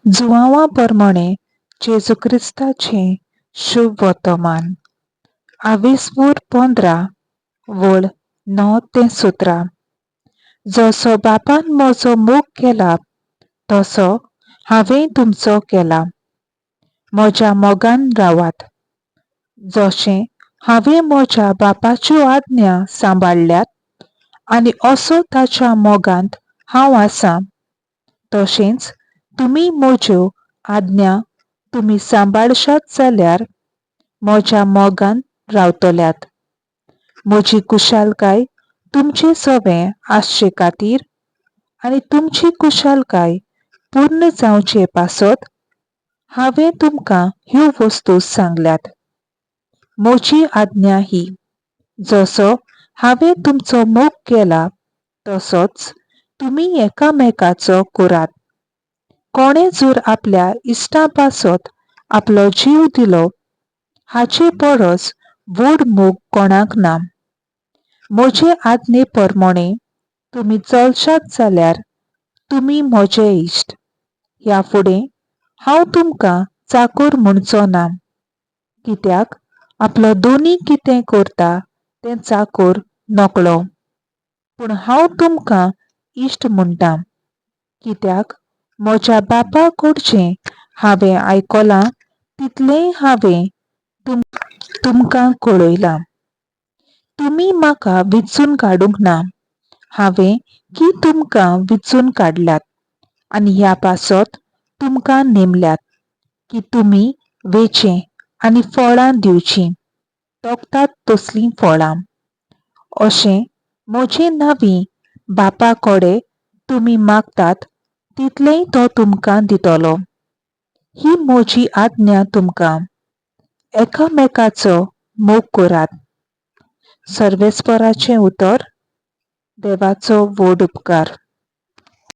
जुवांवा प्रमाणे जेजू क्रिस्ताचें शुभ वर्तमान. आविस्पूर 15 वळ 9 ते 17. जसो बापान म्हजो मोग केला तसो हांवें तुमचो केला. म्हज्या मोगान रावात. जशें हांवें म्हज्या बापाच्यो आज्ञा सांबाळल्यात आनी असो ताच्या मोगांत हांव आसां, तशेंच तुमी म्हज्यो आज्ञा तुमी सांबाळशात जाल्यार म्हज्या मोगान रावतल्यात. म्हजी कुशालकाय तुमचे सवें आसचे खातीर आनी तुमची कुशालकाय पूर्ण जावचे पासत हांवें तुमकां ह्यो वस्तू सांगल्यात. म्हजी आज्ञा ही, जसो हांवें तुमचो मोग केला तसोच तुमी एकामेकाचो करात. कोणे जर आपल्या इश्टा पासत आपलो जीव दिलो हाचे परस व्हड मोग कोणाक ना. म्हजे आज्ञे प्रमाणे तुमी चलशात जाल्यार तुमी म्हजे इश्ट. ह्या फुडें हांव तुमकां चाकर म्हणचो ना, कित्याक आपलो दोनी कितें करता तें चाकर नकळो. पूण हांव तुमकां इश्ट म्हणटां, कित्याक म्हज्या बापा कडचें हांवें आयकलां तितलेंय हांवें तुमकां कळयलां. तुमी म्हाका विचून काडूंक ना, हांवें की तुमकां विचून काडल्यात आनी ह्या पासत तुमकां नेमल्यात की तुमी वेचें आनी फळां दिवचीं, तोखतात तसलीं फळां. अशें म्हजे नांवीं बापा कडेन तुमी मागतात तितलेंय तो तुमकां दितलो. ही म्हजी आज्ञा तुमकां, एकामेकाचो मोग करात. सर्वेस्पराचें उतर. देवाचो व्हड उपकार.